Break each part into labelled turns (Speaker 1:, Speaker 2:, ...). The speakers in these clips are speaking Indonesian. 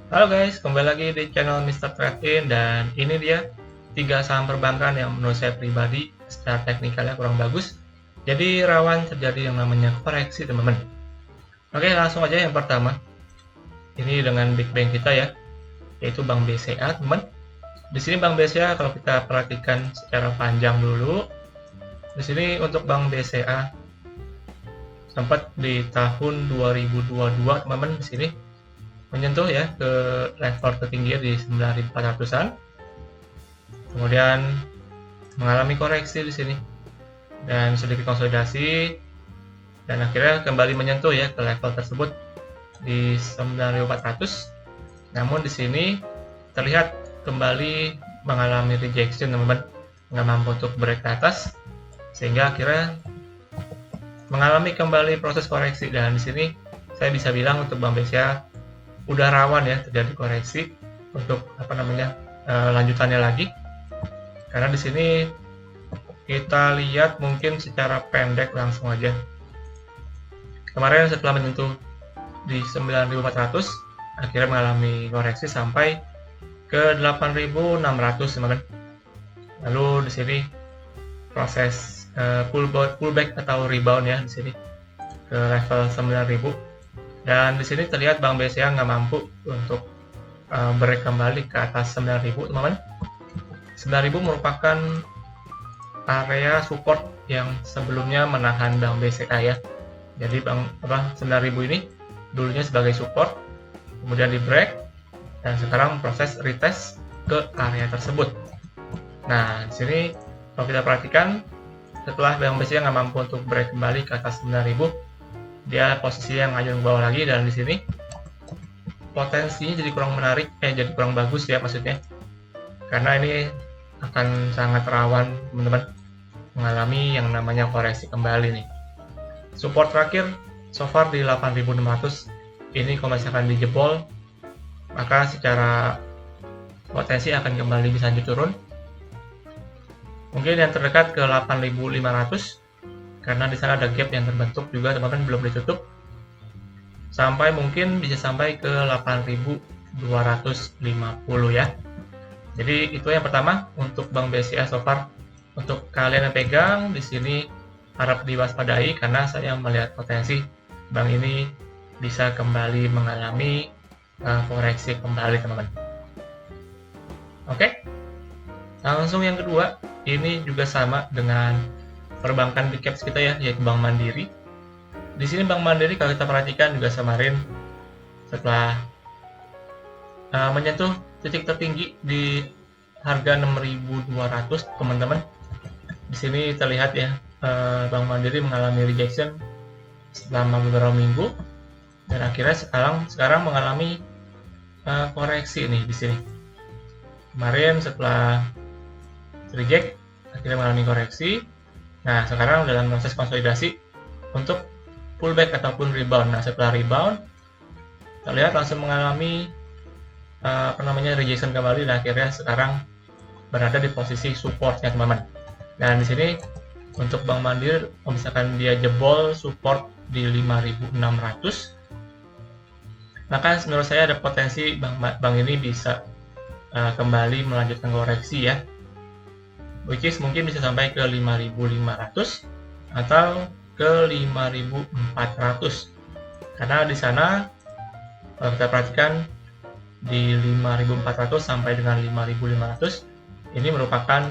Speaker 1: Halo guys, kembali lagi di channel Mr. Trade dan ini dia 3 saham perbankan yang menurut saya pribadi secara teknikalnya kurang bagus. Jadi rawan terjadi yang namanya koreksi, teman-teman. Oke, langsung aja yang pertama. Ini dengan big bank kita ya, yaitu Bank BCA, teman. Di sini Bank BCA kalau kita perhatikan secara panjang dulu, di sini untuk Bank BCA sempat di tahun 2022, teman-teman, di sini menyentuh ya ke level tertinggi di 9.400-an. Kemudian mengalami koreksi di sini dan sedikit konsolidasi dan akhirnya kembali menyentuh ya ke level tersebut di 9.400. Namun di sini terlihat kembali mengalami rejection, teman-teman, nggak mampu untuk break ke atas sehingga akhirnya mengalami kembali proses koreksi. Dan di sini saya bisa bilang untuk Bank BCA udah rawan ya terjadi koreksi untuk lanjutannya lagi, karena di sini kita lihat mungkin secara pendek langsung aja kemarin setelah menyentuh di 9.400 akhirnya mengalami koreksi sampai ke 8.600, teman-teman. Lalu di sini proses pullback atau rebound ya di sini ke level 9.000. Dan di sini terlihat Bank BCA nggak mampu untuk break kembali ke atas 9.000, teman-teman. 9.000 merupakan area support yang sebelumnya menahan Bank BCA ya. Jadi 9.000 ini dulunya sebagai support, kemudian di break, dan sekarang proses retest ke area tersebut. Nah, di sini kalau kita perhatikan setelah Bank BCA nggak mampu untuk break kembali ke atas 9.000, dia posisinya ngajun ke bawah lagi, dan di sini potensinya jadi kurang menarik, jadi kurang bagus ya maksudnya, karena ini akan sangat rawan, teman-teman, mengalami yang namanya koreksi kembali nih. Support terakhir so far di 8.600, ini kalau misalkan dijebol maka secara potensi akan kembali bisa lanjut turun. Mungkin yang terdekat ke 8.500, karena di sana ada gap yang terbentuk juga, teman-teman, belum ditutup, sampai mungkin bisa sampai ke 8.250 ya. Jadi itu yang pertama untuk Bank BCA so far. Untuk kalian yang pegang di sini harap diwaspadai, karena saya melihat potensi bank ini bisa kembali mengalami koreksi kembali, teman-teman. Oke, langsung yang kedua, ini juga sama dengan perbankan big caps kita ya, yaitu Bank Mandiri. Di sini Bank Mandiri kalau kita perhatikan juga kemarin setelah menyentuh titik tertinggi di harga 6.200, teman-teman. Di sini terlihat ya Bank Mandiri mengalami rejection selama beberapa minggu dan akhirnya sekarang mengalami koreksi nih di sini. Kemarin setelah reject akhirnya mengalami koreksi. Nah, sekarang dalam proses konsolidasi untuk pullback ataupun rebound. Nah, setelah rebound, terlihat langsung mengalami rejection kembali, dan akhirnya sekarang berada di posisi supportnya, teman-teman. Dan di sini untuk Bank Mandiri, kalau misalkan dia jebol support di 5.600, maka menurut saya ada potensi bank ini bisa kembali melanjutkan koreksi ya, which is mungkin bisa sampai ke 5.500 atau ke 5.400, karena di sana kalau kita perhatikan di 5.400 sampai dengan 5.500 ini merupakan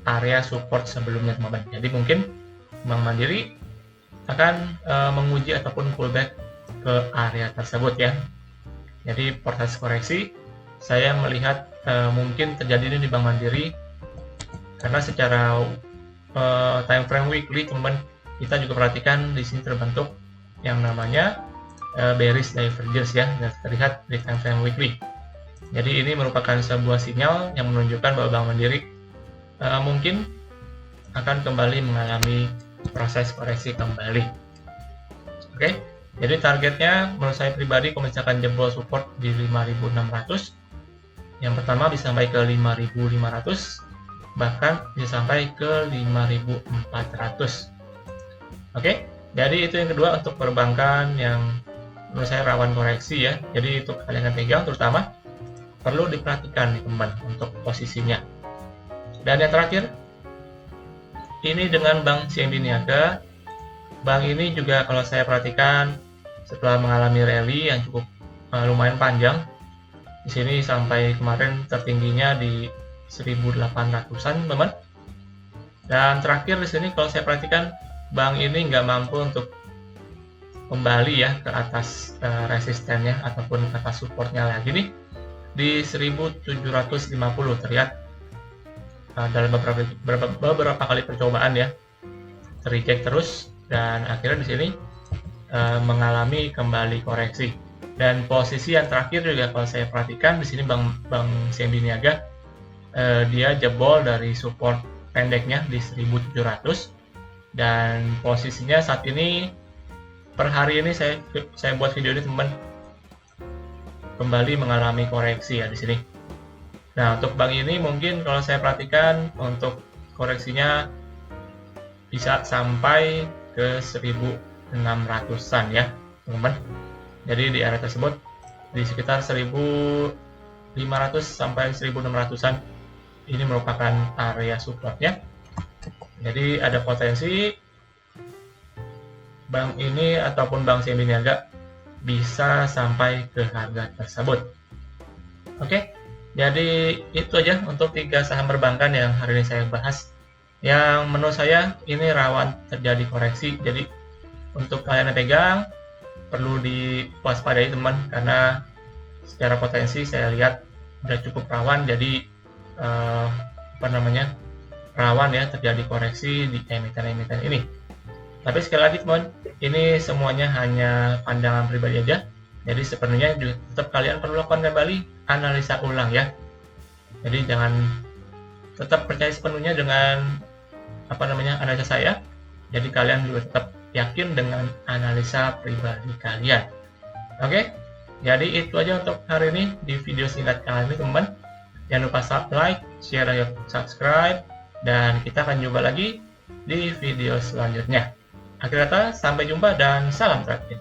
Speaker 1: area support sebelumnya, teman-teman. Jadi mungkin Bank Mandiri akan menguji ataupun pullback ke area tersebut ya. Jadi proses koreksi saya melihat mungkin terjadi ini di Bank Mandiri, karena secara time frame weekly, teman-teman, kita juga perhatikan di sini terbentuk yang namanya bearish divergence ya, dan terlihat di time frame weekly. Jadi ini merupakan sebuah sinyal yang menunjukkan bahwa Bank Mandiri mungkin akan kembali mengalami proses koreksi kembali. Oke, jadi targetnya menurut saya pribadi kalau misalkan jebol support di 5.600, yang pertama bisa sampai ke 5.500, bahkan bisa sampai ke 5.400. Oke, jadi itu yang kedua untuk perbankan yang menurut saya rawan koreksi ya. Jadi untuk kalian yang pegang terutama perlu diperhatikan nih teman untuk posisinya. Dan yang terakhir, ini dengan Bank CIMB Niaga. Bank ini juga kalau saya perhatikan setelah mengalami rally yang cukup lumayan panjang, di sini sampai kemarin tertingginya di 1.800-an teman. Dan terakhir di sini kalau saya perhatikan bank ini nggak mampu untuk kembali ya ke atas resistennya ataupun ke atas supportnya lagi nih di 1.750 terlihat dalam beberapa kali percobaan ya terreject terus dan akhirnya di sini mengalami kembali koreksi. Dan posisi yang terakhir juga kalau saya perhatikan di sini Bank CIMB Niaga dia jebol dari support pendeknya di 1.700 dan posisinya saat ini per hari ini saya buat video ini teman kembali mengalami koreksi ya di sini. Nah, untuk bank ini mungkin kalau saya perhatikan untuk koreksinya bisa sampai ke 1.600-an ya, teman-teman. Jadi di area tersebut di sekitar 1.500 sampai 1.600-an ini merupakan area supportnya. Jadi ada potensi bank ini ataupun Bank CIMB Niaga bisa sampai ke harga tersebut. Oke. Jadi itu aja untuk 3 saham perbankan yang hari ini saya bahas yang menurut saya ini rawan terjadi koreksi. Jadi untuk kalian yang pegang perlu diwaspadai teman karena secara potensi saya lihat sudah cukup rawan, jadi rawan ya terjadi koreksi di emiten-emiten ini. Tapi sekali lagi teman, ini semuanya hanya pandangan pribadi aja. Jadi sebenarnya juga tetap kalian perlu lakukan kembali analisa ulang ya. Jadi jangan tetap percaya sepenuhnya dengan analisa saya. Jadi kalian juga tetap yakin dengan analisa pribadi kalian. Oke. Jadi itu aja untuk hari ini di video singkat kali ini teman. Jangan lupa like, share, dan subscribe dan kita akan jumpa lagi di video selanjutnya. Akhir kata, sampai jumpa dan salam trading.